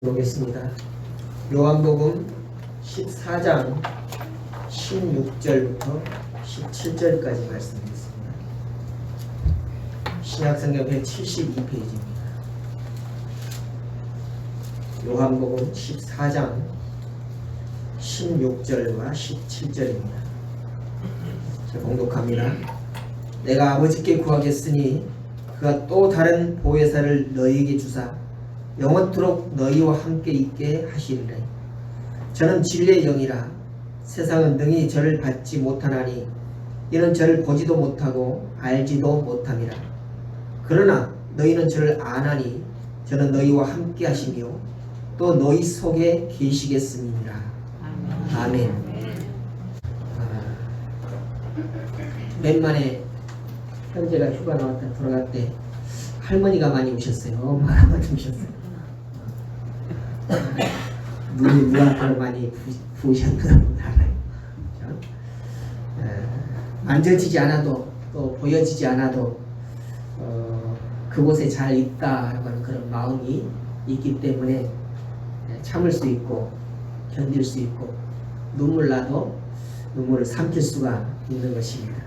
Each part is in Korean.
보겠습니다. 요한복음 14장 16절부터 17절까지 말씀드리겠습니다. 신약성경 172페이지입니다. 요한복음 14장 16절과 17절입니다. 자, 봉독합니다. 내가 아버지께 구하겠으니 그가 또 다른 보혜사를 너희에게 주사 영원토록 너희와 함께 있게 하시리라. 저는 진리의 영이라. 세상은 능히 저를 받지 못하나니 이는 저를 보지도 못하고 알지도 못함이라. 그러나 너희는 저를 아나니 저는 너희와 함께 하시며 또 너희 속에 계시겠음이니라. 아멘. 맨만에 현재가 휴가 나왔다 돌아갈 때 할머니가 많이 오셨어요. 엄마가 많이 오셨어요. 눈이 무한대로 많이 부으셨나 알아요. 만져지지 않아도 또 보여지지 않아도 그곳에 잘 있다라고 하는 그런 마음이 있기 때문에 참을 수 있고 견딜 수 있고 눈물 나도 눈물을 삼킬 수가 있는 것입니다.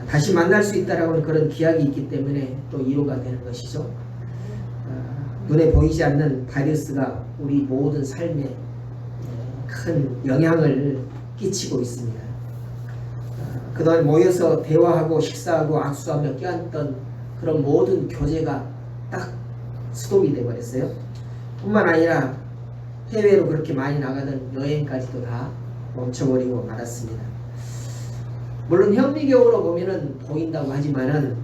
다시 만날 수 있다라고 하는 그런 기약이 있기 때문에 또 위로가 되는 것이죠. 눈에 보이지 않는 바이러스가 우리 모든 삶에 큰 영향을 끼치고 있습니다. 그동안 모여서 대화하고 식사하고 악수하며 껴안던 그런 모든 교제가 딱 스톱이 되어버렸어요. 뿐만 아니라 해외로 그렇게 많이 나가던 여행까지도 다 멈춰버리고 말았습니다. 물론 현미경으로 보면은 보인다고 하지만은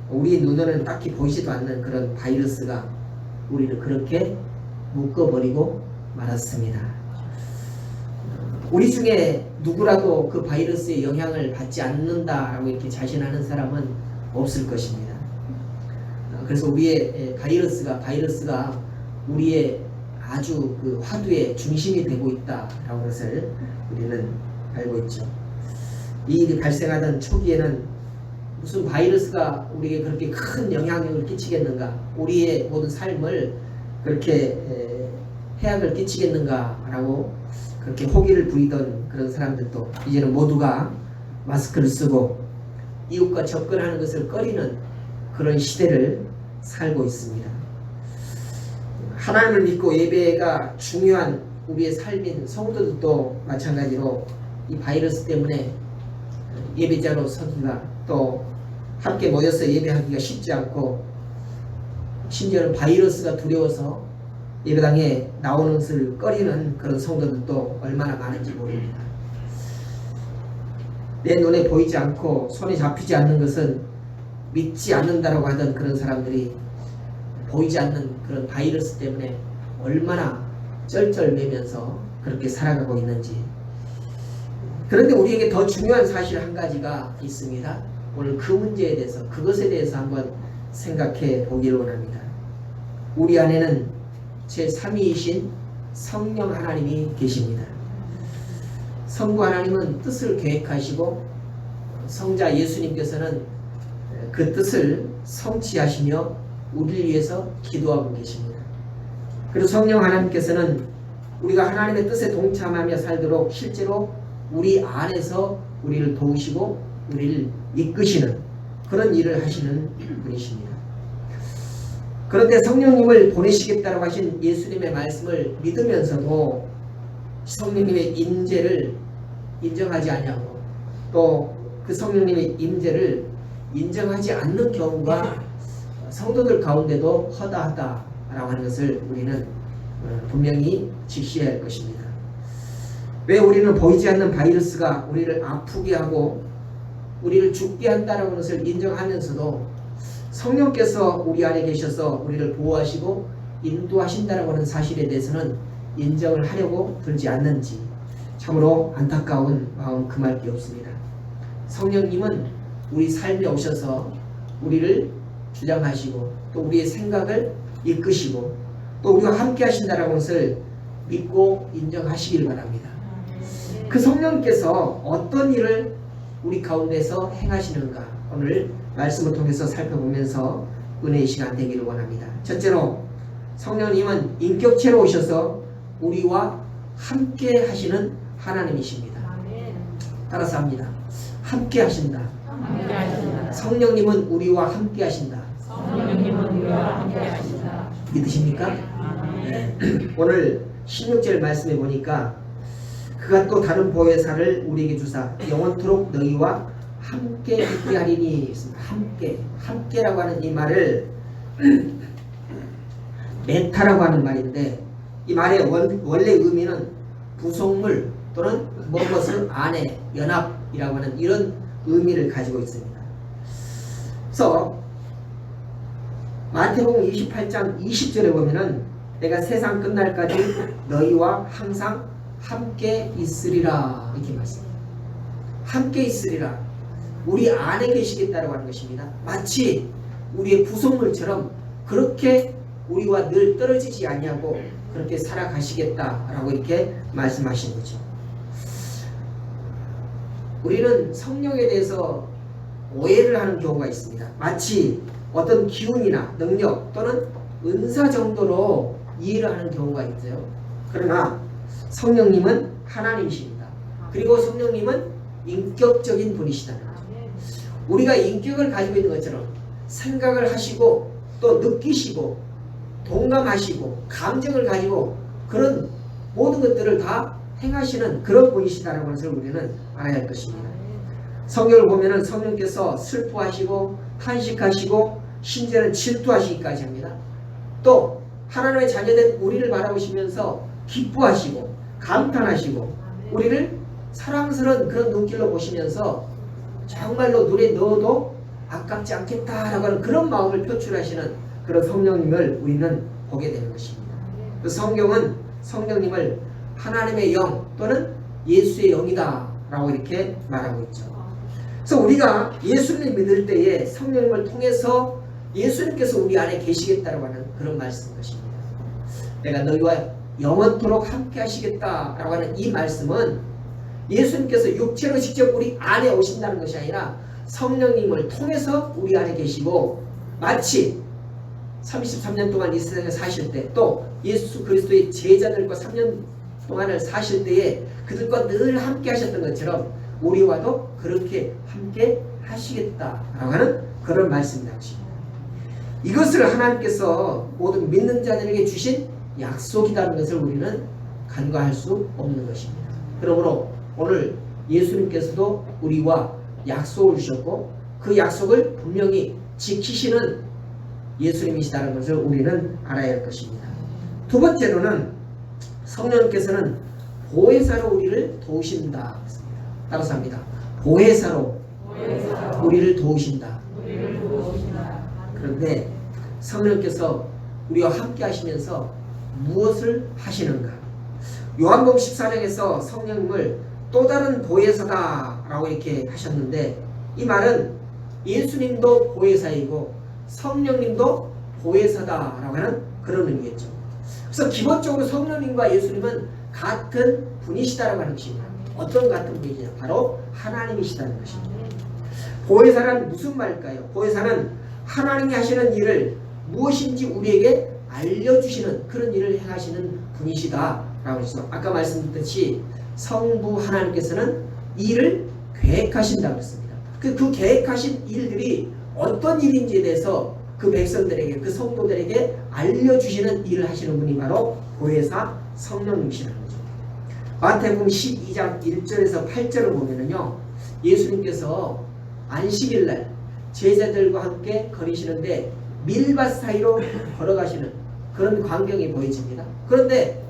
우리 눈에는 딱히 보이지도 않는 그런 바이러스가 우리를 그렇게 묶어버리고 말았습니다. 우리 중에 누구라도 그 바이러스의 영향을 받지 않는다라고 이렇게 자신하는 사람은 없을 것입니다. 그래서 우리의 바이러스가 우리의 아주 그 화두의 중심이 되고 있다라는 것을 우리는 알고 있죠. 이 일이 발생하던 초기에는 무슨 바이러스가 우리에게 그렇게 큰 영향력을 끼치겠는가, 우리의 모든 삶을 그렇게 해악을 끼치겠는가라고 그렇게 호기를 부리던 그런 사람들도 이제는 모두가 마스크를 쓰고 이웃과 접근하는 것을 꺼리는 그런 시대를 살고 있습니다. 하나님을 믿고 예배가 중요한 우리의 삶인 성도들도 마찬가지로 이 바이러스 때문에 예배자로 서기가 또 함께 모여서 예배하기가 쉽지 않고 심지어는 바이러스가 두려워서 예배당에 나오는 것을 꺼리는 그런 성도들도 얼마나 많은지 모릅니다. 내 눈에 보이지 않고 손에 잡히지 않는 것은 믿지 않는다라고 하던 그런 사람들이 보이지 않는 그런 바이러스 때문에 얼마나 쩔쩔매면서 그렇게 살아가고 있는지. 그런데 우리에게 더 중요한 사실 한 가지가 있습니다. 오늘 그 문제에 대해서, 그것에 대해서 한번 생각해 보기를 원합니다. 우리 안에는 제3위이신 성령 하나님이 계십니다. 성부 하나님은 뜻을 계획하시고 성자 예수님께서는 그 뜻을 성취하시며 우리를 위해서 기도하고 계십니다. 그리고 성령 하나님께서는 우리가 하나님의 뜻에 동참하며 살도록 실제로 우리 안에서 우리를 도우시고 우리를 이끄시는 그런 일을 하시는 분이십니다. 그런데 성령님을 보내시겠다고 하신 예수님의 말씀을 믿으면서도 성령님의 임재를 인정하지 않냐고, 또 그 성령님의 임재를 인정하지 않는 경우가 성도들 가운데도 허다하다라고 하는 것을 우리는 분명히 직시해야 할 것입니다. 왜 우리는 보이지 않는 바이러스가 우리를 아프게 하고 우리를 죽게 한다는 것을 인정하면서도 성령께서 우리 안에 계셔서 우리를 보호하시고 인도하신다라고 하는 사실에 대해서는 인정을 하려고 들지 않는지 참으로 안타까운 마음 금할 게 없습니다. 성령님은 우리 삶에 오셔서 우리를 주장하시고 또 우리의 생각을 이끄시고 또 우리와 함께 하신다라는 것을 믿고 인정하시길 바랍니다. 그 성령께서 어떤 일을 우리 가운데서 행하시는가 오늘 말씀을 통해서 살펴보면서 은혜의 시간 되기를 원합니다. 첫째로 성령님은 인격체로 오셔서 우리와 함께 하시는 하나님이십니다. 따라서 합니다. 함께 하신다. 성령님은 우리와 함께 하신다. 믿으십니까? 오늘 16절 말씀해 보니까 그가 또 다른 보혜사를 우리에게 주사 영원토록 너희와 함께 있게 하리니. 함께라고 하는 이 말을 메타라고 하는 말인데, 이 말의 원래 의미는 부속물 또는 무엇을 안에 연합이라고 하는 이런 의미를 가지고 있습니다. 그래서 마태복음 28장 20절에 보면은 내가 세상 끝날까지 너희와 항상 함께 있으리라 이렇게 말씀합니다. 함께 있으리라. 우리 안에 계시겠다라고 하는 것입니다. 마치 우리의 부속물처럼 그렇게 우리와 늘 떨어지지 아니하고 그렇게 살아가시겠다라고 이렇게 말씀하신 거죠. 우리는 성령에 대해서 오해를 하는 경우가 있습니다. 마치 어떤 기운이나 능력 또는 은사 정도로 이해를 하는 경우가 있어요. 그러나 성령님은 하나님이십니다. 그리고 성령님은 인격적인 분이시다는 거죠. 우리가 인격을 가지고 있는 것처럼 생각을 하시고 또 느끼시고 동감하시고 감정을 가지고 그런 모든 것들을 다 행하시는 그런 분이시다는 것을 우리는 알아야 할 것입니다. 성경을 보면은 성령께서 슬퍼하시고 탄식하시고 심지어는 질투하시기까지 합니다. 또 하나님의 자녀된 우리를 바라보시면서 기뻐하시고 감탄하시고 우리를 사랑스러운 그런 눈길로 보시면서 정말로 눈에 넣어도 아깝지 않겠다라고 하는 그런 마음을 표출하시는 그런 성령님을 우리는 보게 되는 것입니다. 그 성경은 성령님을 하나님의 영 또는 예수의 영이다 라고 이렇게 말하고 있죠. 그래서 우리가 예수님을 믿을 때에 성령님을 통해서 예수님께서 우리 안에 계시겠다라고 하는 그런 말씀인 것입니다. 내가 너희와 영원토록 함께 하시겠다라고 하는 이 말씀은 예수님께서 육체로 직접 우리 안에 오신다는 것이 아니라 성령님을 통해서 우리 안에 계시고 마치 33년 동안 이 세상에 사실 때 또 예수 그리스도의 제자들과 3년 동안을 사실 때에 그들과 늘 함께 하셨던 것처럼 우리와도 그렇게 함께 하시겠다라고 하는 그런 말씀입니다. 이것을 하나님께서 모든 믿는 자들에게 주신 약속이라는 것을 우리는 간과할 수 없는 것입니다. 그러므로 오늘 예수님께서도 우리와 약속을 주셨고 그 약속을 분명히 지키시는 예수님이시다는 것을 우리는 알아야 할 것입니다. 두 번째로는 성령님께서는 보혜사로 우리를 도우신다. 따라서 합니다. 보혜사로 우리를 도우신다. 그런데 성령께서 우리와 함께 하시면서 무엇을 하시는가? 요한복음 14장에서 성령님을 또 다른 보혜사다 라고 이렇게 하셨는데 이 말은 예수님도 보혜사이고 성령님도 보혜사다 라고 하는 그런 의미겠죠. 그래서 기본적으로 성령님과 예수님은 같은 분이시다라고 하는 것입니다. 어떤 같은 분이냐? 바로 하나님이시다는 것입니다. 보혜사란 무슨 말일까요? 보혜사는 하나님이 하시는 일을 무엇인지 우리에게 알려주시는 그런 일을 행하시는 분이시다라고 해서 아까 말씀드렸듯이 성부 하나님께서는 일을 계획하신다고 했습니다. 그 계획하신 일들이 어떤 일인지에 대해서 그 백성들에게 그 성도들에게 알려주시는 일을 하시는 분이 바로 보혜사 성령님이시라는 거죠. 마태복음 12장 1절에서 8절을 보면은요, 예수님께서 안식일날 제자들과 함께 거리시는데 밀밭 사이로 걸어가시는 그런 광경이 보여집니다. 그런데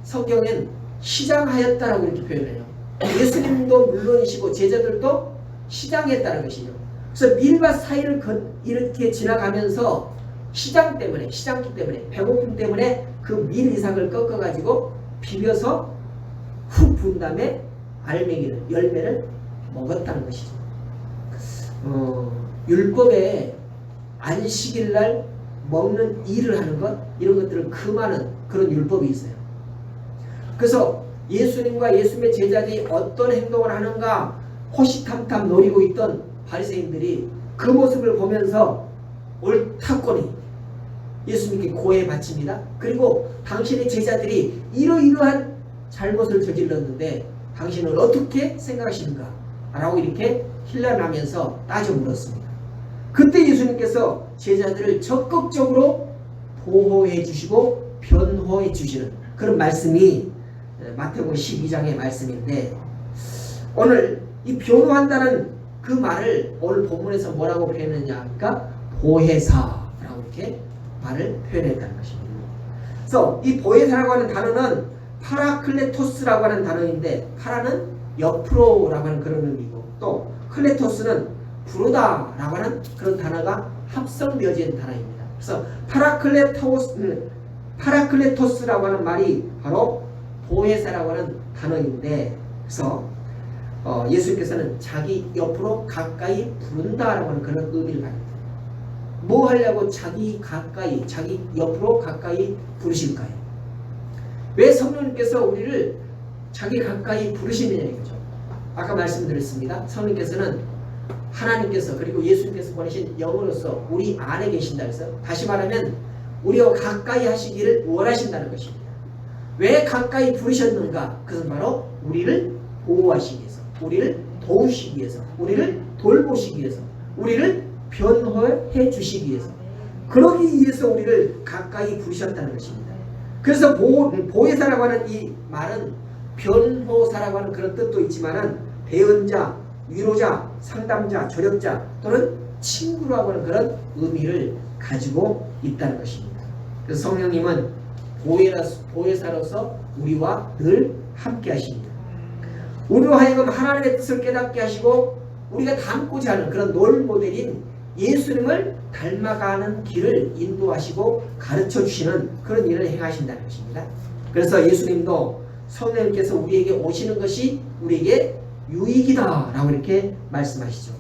성경엔 시장하였다라고 이렇게 표현해요. 예수님도 물론이시고 제자들도 시장했다는 것이죠. 그래서 밀밭 사이를 이렇게 지나가면서 시장기 때문에 배고픔 때문에 그 밀 이삭을 꺾어가지고 비벼서 훅 부은 다음에 열매를 먹었다는 것이죠. 율법에 안식일날 먹는 일을 하는 것 이런 것들을 금하는 그런 율법이 있어요. 그래서 예수님과 예수님의 제자들이 어떤 행동을 하는가 호시탐탐 노리고 있던 바리새인들이 그 모습을 보면서 옳다꼬니 예수님께 고해 바칩니다. 그리고 당신의 제자들이 이러이러한 잘못을 저질렀는데 당신은 어떻게 생각하시는가? 라고 이렇게 힐난하면서 따져 물었습니다. 그때 예수님께서 제자들을 적극적으로 보호해 주시고 변호해 주시는 그런 말씀이 마태복음 12장의 말씀인데, 오늘 이 변호한다는 그 말을 오늘 본문에서 뭐라고 표현했냐 하니까 보혜사라고 이렇게 말을 표현했다는 것입니다. 그래서 이 보혜사라고 하는 단어는 파라클레토스라고 하는 단어인데, 파라는 옆으로라고 하는 그런 의미고, 또 클레토스는 부르다라고 하는 그런 단어가 합성되어진 단어입니다. 그래서 파라클레토스라고 하는 말이 바로 보혜사라고 하는 단어인데, 그래서 예수님께서는 자기 옆으로 가까이 부른다라고 하는 그런 의미를 가집니다. 뭐 하려고 자기 옆으로 가까이 부르실까요? 왜 성령님께서 우리를 자기 가까이 부르시느냐 이거죠. 아까 말씀드렸습니다. 성령님께서는 하나님께서 그리고 예수님께서 보내신 영으로서 우리 안에 계신다 해서, 다시 말하면 우리와 가까이 하시기를 원하신다는 것입니다. 왜 가까이 부르셨는가? 그것은 바로 우리를 보호하시기 위해서, 우리를 도우시기 위해서, 우리를 돌보시기 위해서, 우리를 변호해 주시기 위해서, 그러기 위해서 우리를 가까이 부르셨다는 것입니다. 그래서 보혜사라고 하는 이 말은 변호사라고 하는 그런 뜻도 있지만은 대언자, 위로자, 상담자, 조력자 또는 친구라고 하는 그런 의미를 가지고 있다는 것입니다. 그래서 성령님은 보혜사로서 우리와 늘 함께 하십니다. 우리로 하여금 하나님의 뜻을 깨닫게 하시고 우리가 닮고자 하는 그런 롤 모델인 예수님을 닮아가는 길을 인도하시고 가르쳐 주시는 그런 일을 행하신다는 것입니다. 그래서 예수님도 성령님께서 우리에게 오시는 것이 우리에게 유익이다 라고 이렇게 말씀하시죠.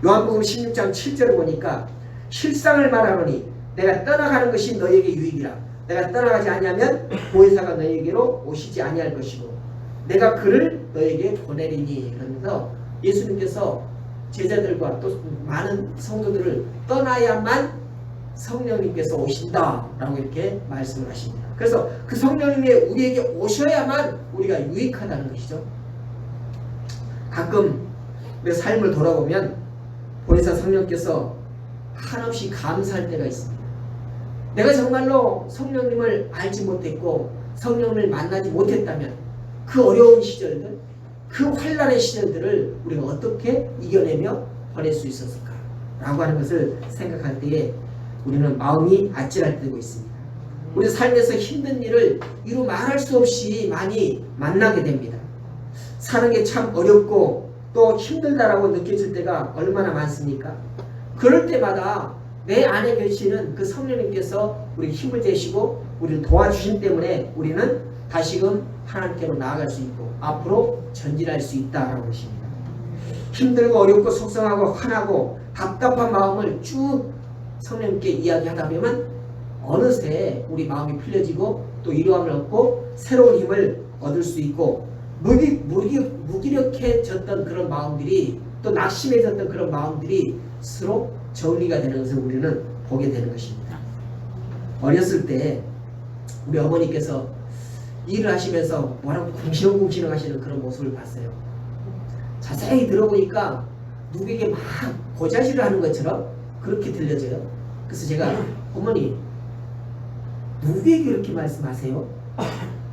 요한복음 16장 7절을 보니까 실상을 말하노니 내가 떠나가는 것이 너에게 유익이라. 내가 떠나가지 아니하면 보혜사가 너에게로 오시지 아니할 것이고 내가 그를 너에게 보내리니. 그러면서 예수님께서 제자들과 또 많은 성도들을 떠나야만 성령님께서 오신다라고 이렇게 말씀을 하십니다. 그래서 그 성령님이 우리에게 오셔야만 우리가 유익하다는 것이죠. 가끔 우리 삶을 돌아보면 보혜사 성령께서 한없이 감사할 때가 있습니다. 내가 정말로 성령님을 알지 못했고 성령님을 만나지 못했다면 그 어려운 시절들, 그 환난의 시절들을 우리가 어떻게 이겨내며 보낼 수 있었을까 라고 하는 것을 생각할 때에 우리는 마음이 아찔할 때가 있습니다. 우리 삶에서 힘든 일을 이루 말할 수 없이 많이 만나게 됩니다. 사는 게 참 어렵고 또 힘들다라고 느껴질 때가 얼마나 많습니까? 그럴 때마다 내 안에 계시는 그 성령님께서 우리 힘을 되시고 우리를 도와주신 때문에 우리는 다시금 하나님께로 나아갈 수 있고 앞으로 전진할 수 있다라고 하십니다. 힘들고 어렵고 속상하고 화나고 답답한 마음을 쭉 성령님께 이야기하다 보면 어느새 우리 마음이 풀려지고 또 위로함을 얻고 새로운 힘을 얻을 수 있고 무기력해졌던 그런 마음들이 또 낙심해졌던 그런 마음들이 스스로 정리가 되는 것을 우리는 보게 되는 것입니다. 어렸을 때 우리 어머니께서 일을 하시면서 뭐라고 궁시렁궁시렁 하시는 그런 모습을 봤어요. 자세히 들어보니까 누구에게 막 고자질을 하는 것처럼 그렇게 들려져요. 그래서 제가 어머니 누구에게 그렇게 말씀하세요?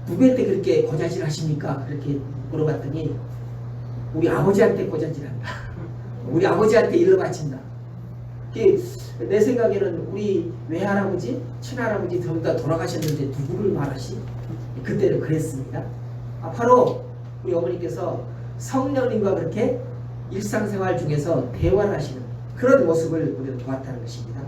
누구한테 그렇게 고자질 하십니까? 그렇게 물어봤더니 우리 아버지한테 고자질한다. 우리 아버지한테 일러 바친다. 내 생각에는 우리 외할아버지, 친할아버지 전부 다 돌아가셨는데 누구를 말하시? 그때는 그랬습니다. 바로 우리 어머니께서 성령님과 그렇게 일상생활 중에서 대화를 하시는 그런 모습을 우리는 보았다는 것입니다.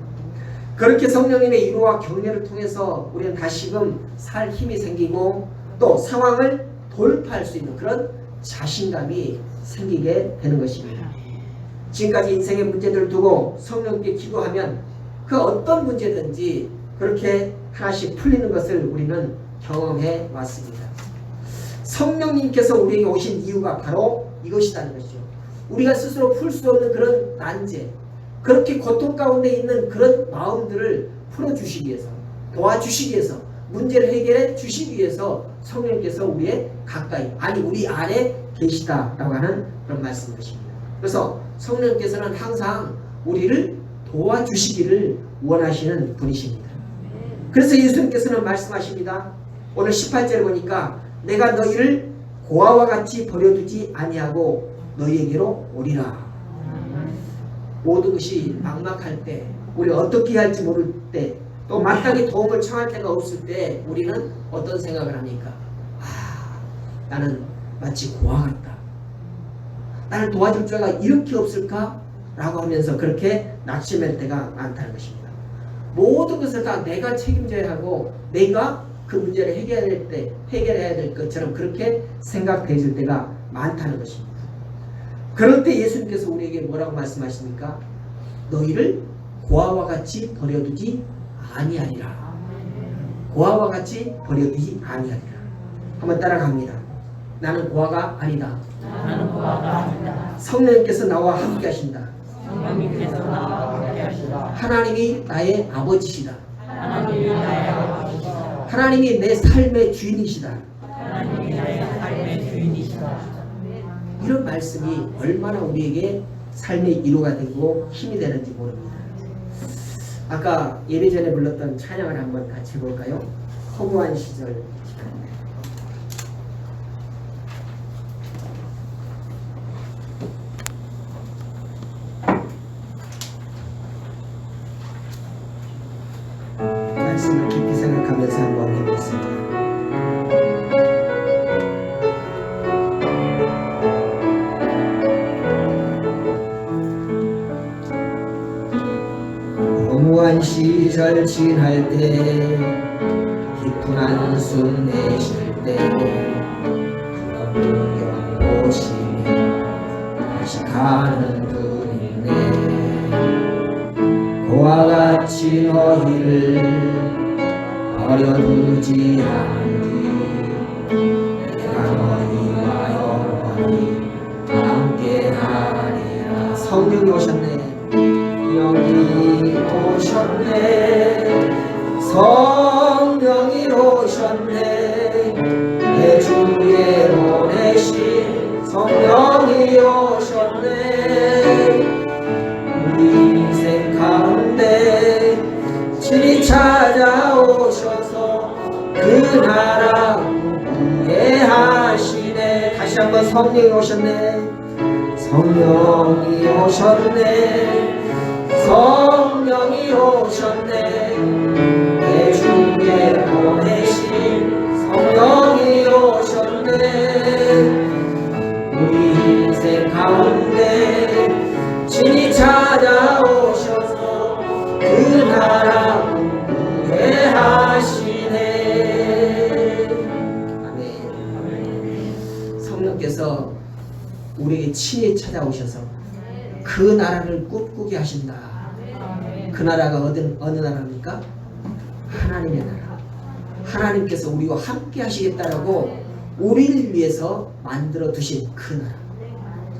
그렇게 성령님의 위로와 격려를 통해서 우리는 다시금 살 힘이 생기고 또 상황을 돌파할 수 있는 그런 자신감이 생기게 되는 것입니다. 지금까지 인생의 문제들을 두고 성령님께 기도하면 그 어떤 문제든지 그렇게 하나씩 풀리는 것을 우리는 경험해 왔습니다. 성령님께서 우리에게 오신 이유가 바로 이것이라는 것이죠. 우리가 스스로 풀 수 없는 그런 난제, 그렇게 고통 가운데 있는 그런 마음들을 풀어주시기 위해서 도와주시기 위해서, 문제를 해결해 주시기 위해서 성령께서 우리의 가까이, 아니 우리 안에 계시다라고 하는 그런 말씀인 것입니다. 그래서 성령께서는 항상 우리를 도와주시기를 원하시는 분이십니다. 그래서 예수님께서는 말씀하십니다. 오늘 18절에 보니까 내가 너희를 고아와 같이 버려두지 아니하고 너희에게로 오리라. 모든 것이 막막할 때, 우리 어떻게 할지 모를 때, 또 마땅히 도움을 청할 때가 없을 때 우리는 어떤 생각을 합니까? 나는 마치 고아 같다. 나를 도와줄 자가 이렇게 없을까? 라고 하면서 그렇게 낙심할 때가 많다는 것입니다. 모든 것을 다 내가 책임져야 하고 내가 그 문제를 해결해야 될 것처럼 그렇게 생각되질 때가 많다는 것입니다. 그럴 때 예수님께서 우리에게 뭐라고 말씀하십니까? 너희를 고아와 같이 버려두지 아니하리라. 고아와 같이 버려두지 아니하리라. 한번 따라갑니다. 나는 고아가 아니다. 나는 고아가 아니다. 성령님께서 나와 함께 하신다. 성령님께서 나와 함께 하시다. 하나님이 나의 아버지시다. 하나님이 나의 아버지시다. 하나님이 내 삶의 주인이시다. 하나님이 나의 삶의 주인이시다. 이런 말씀이 얼마나 우리에게 삶의 위로가 되고 힘이 되는지 모릅니다. 아까 예배 전에 불렀던 찬양을 한번 같이 해볼까요? 허무한 시절. 말씀을 깊이 생각하면서 한번 해보겠습니다. 허무한 시절 지날 때, 깊은 한숨 내쉴 때, 풍경 오시며 다시 가는 분이네. 고와 같이 너희를 버려두지 않으리. 내가 너희와 영원히 함께하리라. 성령이 오셨네. 성령이 오셨네. 성령이 오셨네. 내 주에 보내신 성령이 오셨네. 우리 인생 가운데 친히 찾아오셔서 그 나라 구해하시네. 다시 한번 성령이 오셨네. 성령이 오셨네. 성령이 오셨네. 내 주에 보내신 성령이 오셨네. 우리 인생 가운데 친히 찾아오셔서 그 나라 구해하시네. 아멘. 성령께서 우리에게 친히 찾아오셔서 그 나라를 꿈꾸게 하신다. 그 나라가 어느 나라입니까? 하나님의 나라. 하나님께서 우리와 함께 하시겠다라고 우리를 위해서 만들어 두신 그 나라.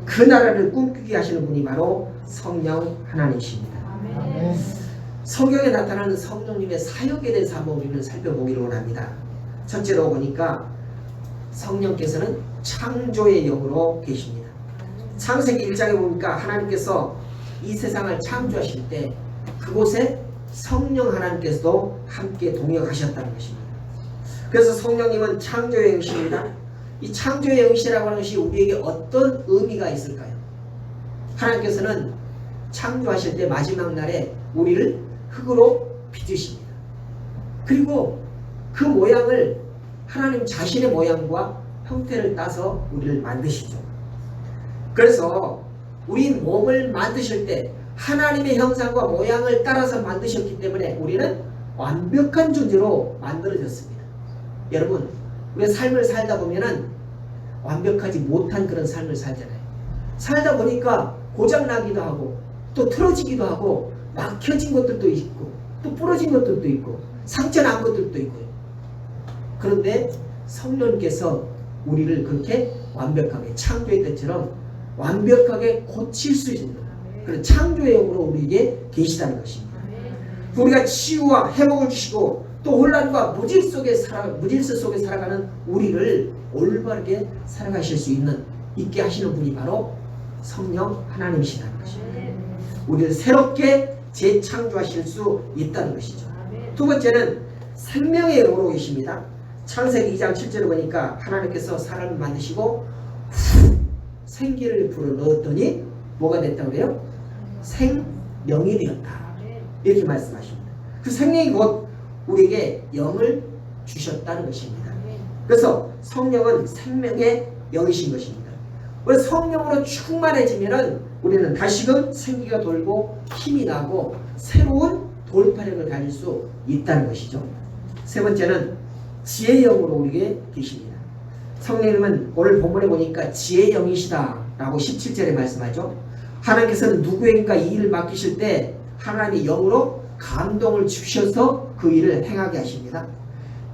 그 나라를 꿈꾸게 하시는 분이 바로 성령 하나님이십니다. 성경에 나타나는 성령님의 사역에 대해서 한번 우리는 살펴보기를 원합니다. 첫째로 보니까 성령께서는 창조의 영으로 계십니다. 창세기 1장에 보니까 하나님께서 이 세상을 창조하실 때 그곳에 성령 하나님께서도 함께 동역하셨다는 것입니다. 그래서 성령님은 창조의 영이십니다. 이 창조의 영이시라고 하는 것이 우리에게 어떤 의미가 있을까요? 하나님께서는 창조하실 때 마지막 날에 우리를 흙으로 빚으십니다. 그리고 그 모양을 하나님 자신의 모양과 형태를 따서 우리를 만드시죠. 그래서 우리 몸을 만드실 때 하나님의 형상과 모양을 따라서 만드셨기 때문에 우리는 완벽한 존재로 만들어졌습니다. 여러분, 우리가 삶을 살다 보면은 완벽하지 못한 그런 삶을 살잖아요. 살다 보니까 고장나기도 하고 또 틀어지기도 하고 막혀진 것들도 있고 또 부러진 것들도 있고 상처난 것들도 있고요. 그런데 성령께서 우리를 그렇게 완벽하게 창조의 때처럼 완벽하게 고칠 수 있는 그런 창조의 영으로 우리에게 계시다는 것입니다. 우리가 치유와 회복을 주시고 또 혼란과 무질서 속에 살아가는 우리를 올바르게 살아가실 수 있게 하시는 분이 바로 성령 하나님이시라는 것입니다. 우리를 새롭게 재창조하실 수 있다는 것이죠. 두 번째는 생명의 영으로 계십니다. 창세기 2장 7절을 보니까 하나님께서 사람을 만드시고 생기를 불어넣었더니 뭐가 됐다고 그래요? 생명이 되었다. 이렇게 말씀하십니다. 그 생명이 곧 우리에게 영을 주셨다는 것입니다. 그래서 성령은 생명의 영이신 것입니다. 그래서 성령으로 충만해지면은 우리는 다시금 생기가 돌고 힘이 나고 새로운 돌파력을 가질 수 있다는 것이죠. 세 번째는 지혜의 영으로 우리에게 계십니다. 성령님은 오늘 본문에 보니까 지혜의 영이시다 라고 17절에 말씀하죠. 하나님께서는 누구에게인가 이 일을 맡기실 때 하나님의 영으로 감동을 주셔서 그 일을 행하게 하십니다.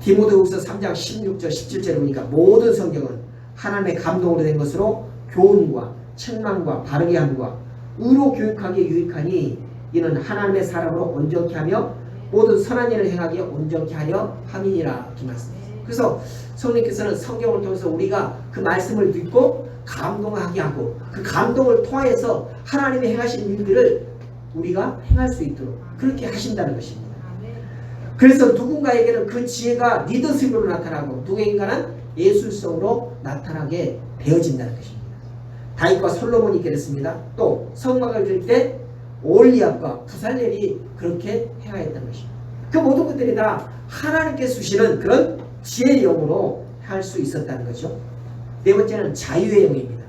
디모데후서 3장 16절 17절에 보니까 모든 성경은 하나님의 감동으로 된 것으로 교훈과 책망과 바르게 함과 의로 교육하기에 유익하니 이는 하나님의 사람으로 온전케 하며 모든 선한 일을 행하기에 온전케 하려 함이니라. 이렇게 말씀했어요. 그래서 성령께서는 성경을 통해서 우리가 그 말씀을 듣고 감동하게 하고 그 감동을 통하여서 하나님이 행하신 일들을 우리가 행할 수 있도록 그렇게 하신다는 것입니다. 그래서 누군가에게는 그 지혜가 리더십으로 나타나고 누구인가는 예술성으로 나타나게 되어진다는 것입니다. 다윗과 솔로몬이 그랬습니다. 또 성막을 들 때 올리압과 부살렐이 그렇게 행하였다는 것입니다. 그 모든 것들이 다 하나님께서 주시는 그런 지혜의 영으로 할 수 있었다는 거죠. 네 번째는 자유의 영입니다.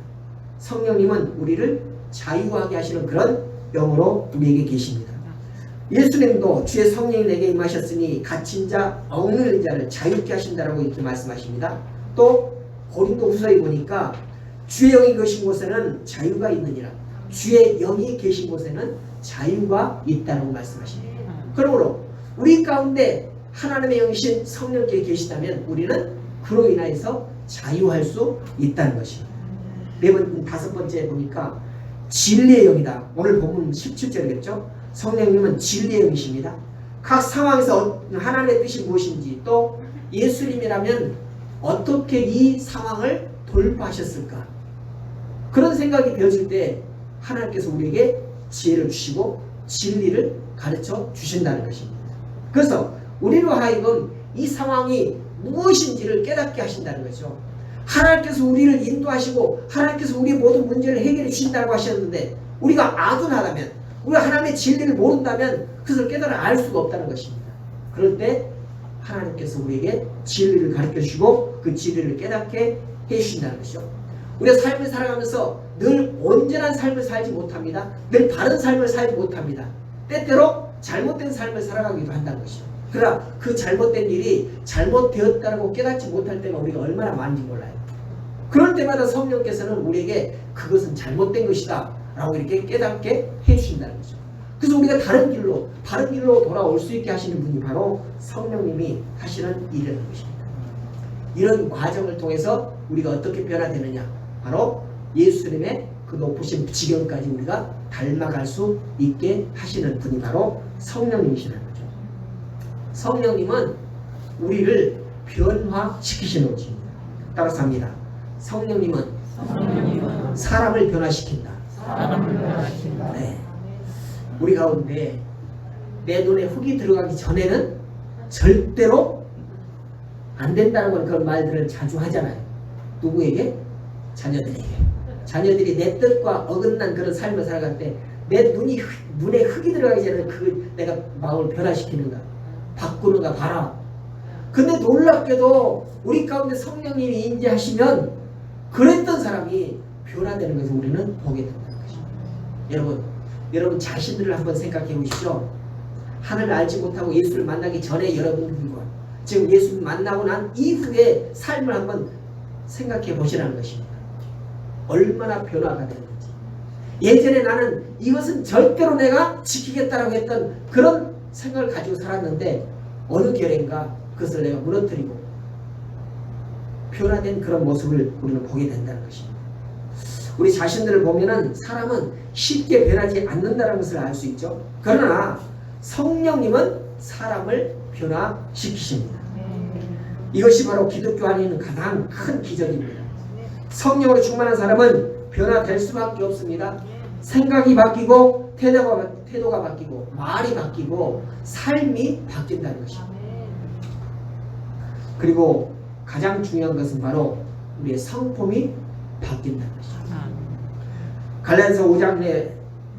성령님은 우리를 자유하게 하시는 그런 영으로 우리에게 계십니다. 예수님도 주의 성령이 내게 임하셨으니 갇힌 자, 억눌린 자를 자유케 하신다라고 이렇게 말씀하십니다. 또 고린도후서에 보니까 주의 영이 계신 곳에는 자유가 있느니라. 주의 영이 계신 곳에는 자유가 있다고 말씀하십니다. 그러므로 우리 가운데 하나님의 영이신 성령께 계시다면 우리는 그로 인하여서 자유할 수 있다는 것입니다. 다섯 번째 보니까 진리의 영이다. 오늘 본문 17절이겠죠. 성령님은 진리의 영이십니다. 각 상황에서 하나님의 뜻이 무엇인지 또 예수님이라면 어떻게 이 상황을 돌파하셨을까 그런 생각이 되어질 때 하나님께서 우리에게 지혜를 주시고 진리를 가르쳐 주신다는 것입니다. 그래서 우리로 하여금 이 상황이 무엇인지를 깨닫게 하신다는 거죠. 하나님께서 우리를 인도하시고 하나님께서 우리의 모든 문제를 해결해 주신다고 하셨는데 우리가 아둔하다면 우리가 하나님의 진리를 모른다면 그것을 깨달아 알 수가 없다는 것입니다. 그럴 때 하나님께서 우리에게 진리를 가르쳐 주시고 그 진리를 깨닫게 해주신다는 것이죠. 우리가 삶을 살아가면서 늘 온전한 삶을 살지 못합니다. 늘 바른 삶을 살지 못합니다. 때때로 잘못된 삶을 살아가기도 한다는 것이죠. 그러나 그 잘못된 일이 잘못되었다고 깨닫지 못할 때가 우리가 얼마나 많은지 몰라요. 그럴 때마다 성령께서는 우리에게 그것은 잘못된 것이다 라고 이렇게 깨닫게 해주신다는 거죠. 그래서 우리가 바른 길로 돌아올 수 있게 하시는 분이 바로 성령님이 하시는 일이라는 것입니다. 이런 과정을 통해서 우리가 어떻게 변화되느냐, 바로 예수님의 그 높으신 지경까지 우리가 닮아갈 수 있게 하시는 분이 바로 성령님이시라는 거죠. 성령님은 우리를 변화시키시는 분입니다. 따라서 합니다. 성령님은 사람을 변화시킨다. 네. 우리 가운데 내 눈에 흙이 들어가기 전에는 절대로 안 된다는 그런 말들을 자주 하잖아요. 누구에게? 자녀들에게. 자녀들이 내 뜻과 어긋난 그런 삶을 살아갈 때 내 눈에 흙이 들어가기 전에 내가 마음을 변화시키는가 바꾸는가 봐라. 근데 놀랍게도 우리 가운데 성령님이 임재하시면 그랬던 사람이 변화되는 것을 우리는 보게 된다는 것입니다. 여러분 자신들을 한번 생각해 보십시오. 하나님을 알지 못하고 예수를 만나기 전에 여러분들과 지금 예수를 만나고 난 이후의 삶을 한번 생각해 보시라는 것입니다. 얼마나 변화가 되는지. 예전에 나는 이것은 절대로 내가 지키겠다라고 했던 그런 생각을 가지고 살았는데 어느 결인가 그것을 내가 무너뜨리고 변화된 그런 모습을 우리는 보게 된다는 것입니다. 우리 자신들을 보면은 사람은 쉽게 변하지 않는다는 것을 알 수 있죠. 그러나 성령님은 사람을 변화시키십니다. 이것이 바로 기독교 안에 있는 가장 큰 기적입니다. 성령으로 충만한 사람은 변화될 수밖에 없습니다. 생각이 바뀌고 태도가 바뀌고 말이 바뀌고 삶이 바뀐다는 것입니다. 그리고 가장 중요한 것은 바로 우리의 성품이 바뀐다는 것입니다. 갈라디아서 5장에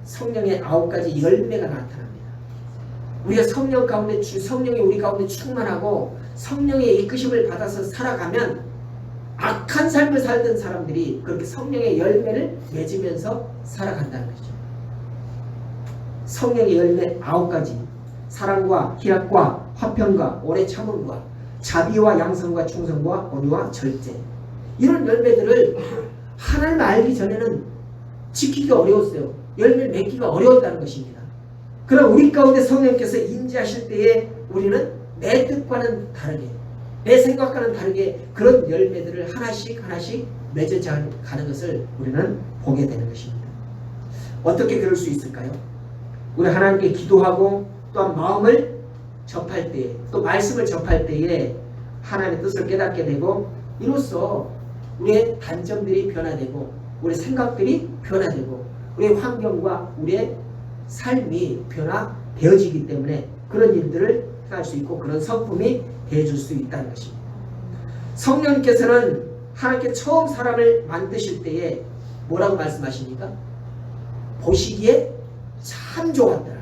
성령의 9가지 열매가 나타납니다. 우리가 성령 가운데 성령이 우리 가운데 충만하고 성령의 이끄심을 받아서 살아가면 악한 삶을 살던 사람들이 그렇게 성령의 열매를 맺으면서 살아간다는 것이죠. 성령의 열매 9가지, 사랑과 희락과 화평과 오래 참음과 자비와 양성과 충성과 온유와 절제, 이런 열매들을 하나님을 알기 전에는 지키기가 어려웠어요. 열매를 맺기가 어려웠다는 것입니다. 그러나 우리 가운데 성령께서 임재하실 때에 우리는 내 뜻과는 다르게, 내 생각과는 다르게 그런 열매들을 하나씩 하나씩 맺어져 가는 것을 우리는 보게 되는 것입니다. 어떻게 그럴 수 있을까요? 우리 하나님께 기도하고 또한 마음을 접할 때에, 또 말씀을 접할 때에 하나님의 뜻을 깨닫게 되고, 이로써 우리의 단점들이 변화되고 우리의 생각들이 변화되고 우리의 환경과 우리의 삶이 변화되어지기 때문에 그런 일들을 할 수 있고 그런 성품이 되어줄 수 있다는 것입니다. 성령님께서는 하나님께 처음 사람을 만드실 때에 뭐라고 말씀하십니까? 보시기에 참 좋았더라.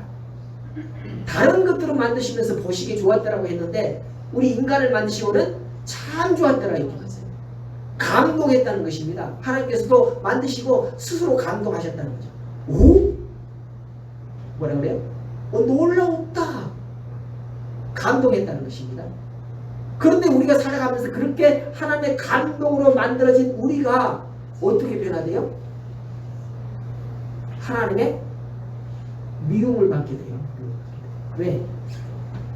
다른 것들을 만드시면서 보시기에 좋았더라고 했는데 우리 인간을 만드시고는 참 좋았더라 이렇게 말씀해요. 감동했다는 것입니다. 하나님께서도 만드시고 스스로 감동하셨다는 거죠. 오? 뭐라 그래요? 놀라웠다. 감동했다는 것입니다. 그런데 우리가 살아가면서 그렇게 하나님의 감동으로 만들어진 우리가 어떻게 변화돼요? 하나님의 미움을 받게 돼요. 왜?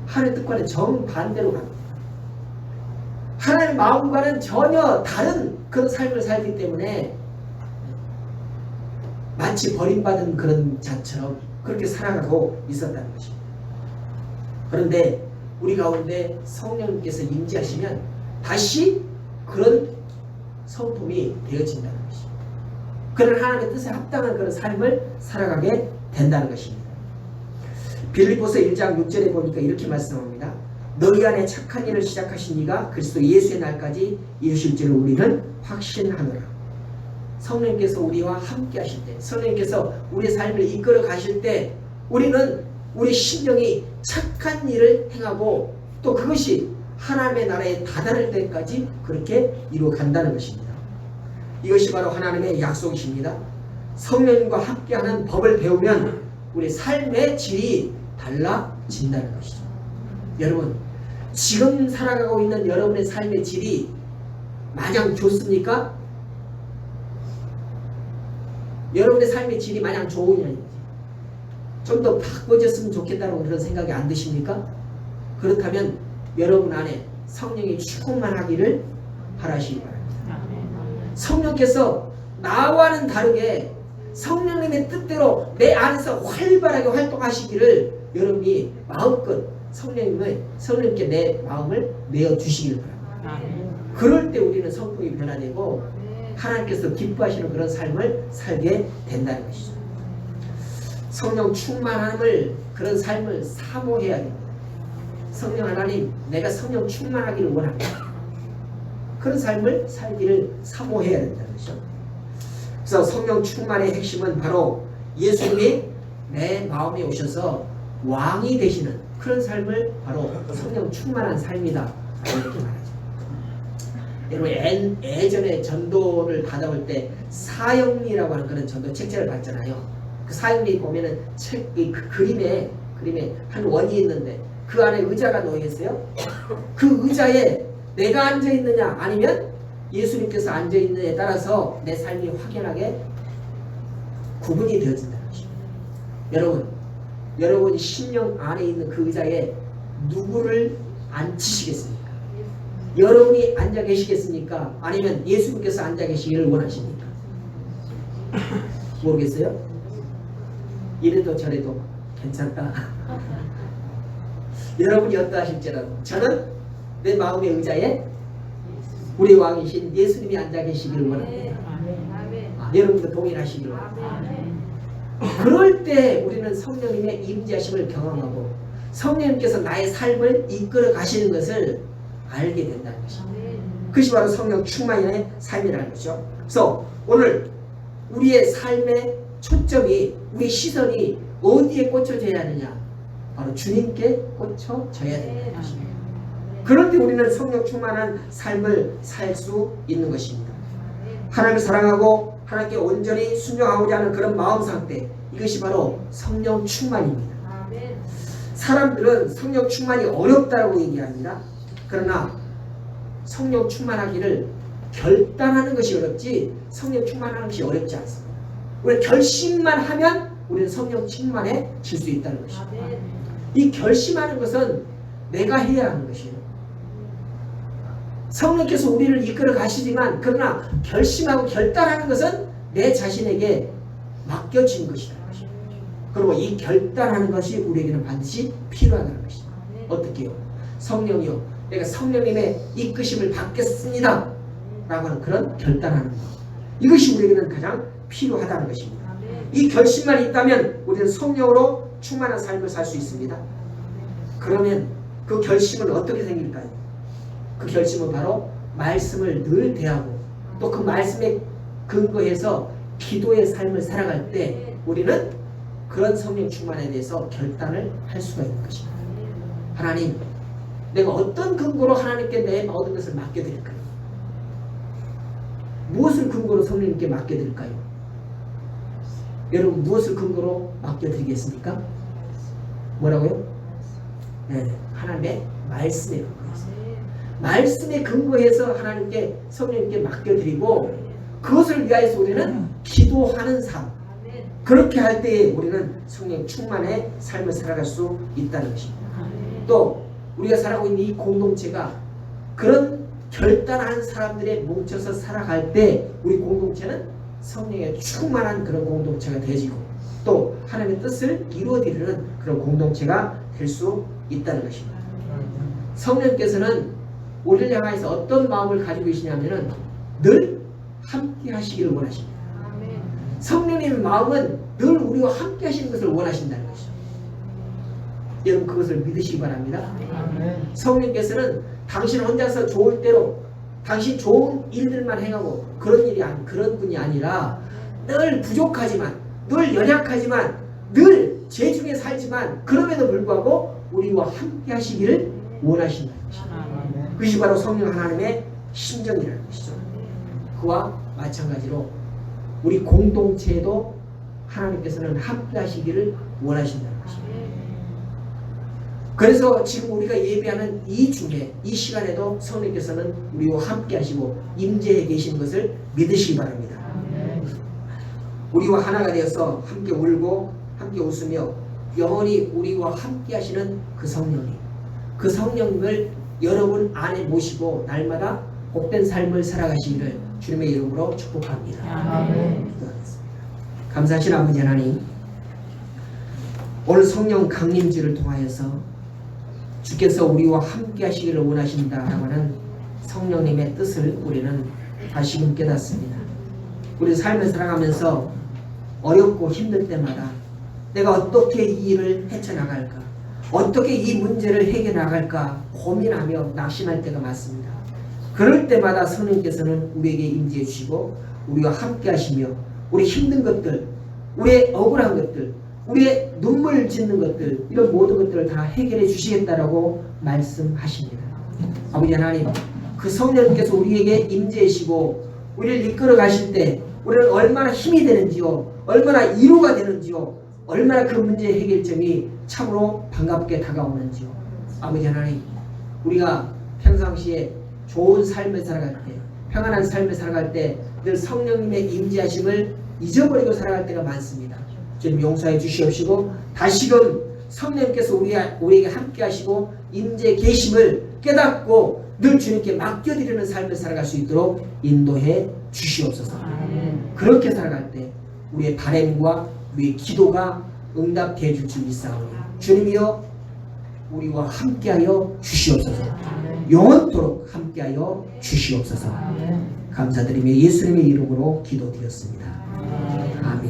하나님의 뜻과는 정반대로 갑니다. 하나님의 마음과는 전혀 다른 그런 삶을 살기 때문에 마치 버림받은 그런 자처럼 그렇게 살아가고 있었다는 것입니다. 그런데 우리 가운데 성령님께서 임재하시면 다시 그런 성품이 되어진다는 것입니다. 그런 하나님의 뜻에 합당한 그런 삶을 살아가게 된다는 것입니다. 빌립보서 1장 6절에 보니까 이렇게 말씀합니다. 너희 안에 착한 일을 시작하신 이가 그리스도 예수의 날까지 이루실 줄을 우리는 확신하노라. 성령님께서 우리와 함께 하실 때, 성령님께서 우리의 삶을 이끌어 가실 때 우리는 우리 심령이 착한 일을 행하고 또 그것이 하나님의 나라에 다다를 때까지 그렇게 이루어 간다는 것입니다. 이것이 바로 하나님의 약속이십니다. 성령님과 함께하는 법을 배우면 우리 삶의 질이 달라진다는 것이죠. 여러분, 지금 살아가고 있는 여러분의 삶의 질이 마냥 좋습니까? 여러분의 삶의 질이 마냥 좋으냐, 좀 더 바꿔졌으면 좋겠다는 그런 생각이 안 드십니까? 그렇다면 여러분 안에 성령이 충만하기를 바라시기 바랍니다. 성령께서 나와는 다르게 성령님의 뜻대로 내 안에서 활발하게 활동하시기를 여러분이 마음껏 성령님께 내 마음을 내어주시기를 바랍니다. 그럴 때 우리는 성품이 변화되고 하나님께서 기뻐하시는 그런 삶을 살게 된다는 것이죠. 성령 충만함을, 그런 삶을 사모해야 됩니다. 성령 하나님, 내가 성령 충만하기를 원합니다. 그런 삶을 살기를 사모해야 된다는 것이죠. 그래서 성령 충만의 핵심은 바로 예수님이 내 마음에 오셔서 왕이 되시는 그런 삶을 바로 성령 충만한 삶이다 이렇게 말하죠. 여러분 예전에 전도를 받아올 때 사형리라고 하는 그런 전도 책자를 봤잖아요. 그 사형리 보면은 그 그림에 한 원이 있는데 그 안에 의자가 놓여 있어요. 그 의자에 내가 앉아 있느냐 아니면 예수님께서 앉아 있느냐에 따라서 내 삶이 확연하게 구분이 되어진다는 것입니다. 여러분 심령 안에 있는 그 의자에 누구를 앉히시겠습니까? 여러분이 앉아 계시겠습니까? 아니면 예수님께서 앉아 계시기를 원하십니까? 모르겠어요? 이래도 저래도 괜찮다. 여러분이 어떠하실지라도 저는 내 마음의 의자에 우리 왕이신 예수님이 앉아 계시기를 원합니다. 여러분도 동일하시기를 원합니다. 그럴 때 우리는 성령님의 임재하심을 경험하고 성령님께서 나의 삶을 이끌어 가시는 것을 알게 된다는 것입니다. 그것이 바로 성령 충만의 삶이라는 것이죠. 그래서 오늘 우리의 삶의 초점이, 우리 시선이 어디에 꽂혀져야 하느냐? 바로 주님께 꽂혀져야 된다는 것입니다. 그럴 때 우리는 성령 충만한 삶을 살 수 있는 것입니다. 하나님을 사랑하고 하나님께 온전히 순종하고자 하는 그런 마음 상태, 이것이 바로 성령 충만입니다. 사람들은 성령 충만이 어렵다고 얘기합니다. 그러나 성령 충만하기를 결단하는 것이 어렵지 성령 충만하는 것이 어렵지 않습니다. 우리 결심만 하면 우리는 성령 충만해질 수 있다는 것입니다. 이 결심하는 것은 내가 해야 하는 것이에요. 성령께서 우리를 이끌어 가시지만 그러나 결심하고 결단하는 것은 내 자신에게 맡겨진 것이다. 그리고 이 결단하는 것이 우리에게는 반드시 필요하다는 것입니다. 어떻게요? 성령이요, 내가 성령님의 이끄심을 받겠습니다 라고 하는 그런 결단하는 것, 이것이 우리에게는 가장 필요하다는 것입니다. 이 결심만 있다면 우리는 성령으로 충만한 삶을 살 수 있습니다. 그러면 그 결심은 어떻게 생길까요? 그 결심은 바로 말씀을 늘 대하고 또 그 말씀에 근거해서 기도의 삶을 살아갈 때 우리는 그런 성령 충만에 대해서 결단을 할 수가 있는 것입니다. 하나님, 내가 어떤 근거로 하나님께 내 모든 것을 맡겨드릴까요? 무엇을 근거로 성령님께 맡겨드릴까요? 여러분, 무엇을 근거로 맡겨드리겠습니까? 뭐라고요? 네, 하나님의 말씀에 근거해서, 말씀에 근거해서 하나님께, 성령님께 맡겨드리고 그것을 위하여서 우리는 기도하는 삶, 그렇게 할 때에 우리는 성령 충만의 삶을 살아갈 수 있다는 것입니다. 또 우리가 살아가고 있는 이 공동체가 그런 결단한 사람들에 뭉쳐서 살아갈 때 우리 공동체는 성령의 충만한 그런 공동체가 되어지고 또 하나님의 뜻을 이루어드리는 그런 공동체가 될 수 있다는 것입니다. 성령께서는 우리를 향해서 어떤 마음을 가지고 계시냐면은 늘 함께 하시기를 원하십니다. 성령님의 마음은 늘 우리와 함께 하시는 것을 원하신다는 것이죠. 여러분, 그것을 믿으시기 바랍니다. 성령께서는 당신 혼자서 좋을 대로 당신 좋은 일들만 행하고 그런 분이 아니라 늘 부족하지만, 늘 연약하지만, 늘 죄중에 살지만 그럼에도 불구하고 우리와 함께 하시기를 원하신다는 것입니다. 그것이 바로 성령 하나님의 심정이라는 것이죠. 그와 마찬가지로 우리 공동체에도 하나님께서는 함께 하시기를 원하신다는 것입니다. 그래서 지금 우리가 예배하는 이 중에, 이 시간에도 성령께서는 우리와 함께 하시고 임재해 계신 것을 믿으시기 바랍니다. 우리와 하나가 되어서 함께 울고 함께 웃으며 영원히 우리와 함께 하시는 그 성령님, 그 성령님을 여러분 안에 모시고 날마다 복된 삶을 살아가시기를 주님의 이름으로 축복합니다. 감사하신 아버지 하나님, 오늘 성령 강림주를 통하여서 주께서 우리와 함께 하시기를 원하신다라고 하는 성령님의 뜻을 우리는 다시금 깨닫습니다. 우리 삶을 살아가면서 어렵고 힘들 때마다 내가 어떻게 이 일을 헤쳐나갈까, 어떻게 이 문제를 해결나갈까 고민하며 낙심할 때가 많습니다. 그럴 때마다 성령께서는 우리에게 임재해 주시고 우리와 함께 하시며 우리 힘든 것들, 우리의 억울한 것들, 우리의 눈물 짓는 것들, 이런 모든 것들을 다 해결해 주시겠다라고 말씀하십니다. 아버지 하나님, 그 성령께서 우리에게 임재하시고 우리를 이끌어 가실 때 우리는 얼마나 힘이 되는지요, 얼마나 위로가 되는지요, 얼마나 그 문제의 해결점이 참으로 반갑게 다가오는지요. 아버지 하나님, 우리가 평상시에 좋은 삶을 살아갈 때, 평안한 삶을 살아갈 때 늘 성령님의 임재하심을 잊어버리고 살아갈 때가 많습니다. 주님 용서해 주시옵시고 다시금 성령님께서 우리에게 함께 하시고 임재 계심을 깨닫고 늘 주님께 맡겨드리는 삶을 살아갈 수 있도록 인도해 주시옵소서. 그렇게 살아갈 때 우리의 바램과 우리의 기도가 응답되어 줄 줄 믿사오니 주님이여 우리와 함께하여 주시옵소서. 영원토록 함께하여 주시옵소서. 감사드리며 예수님의 이름으로 기도드렸습니다. 아멘.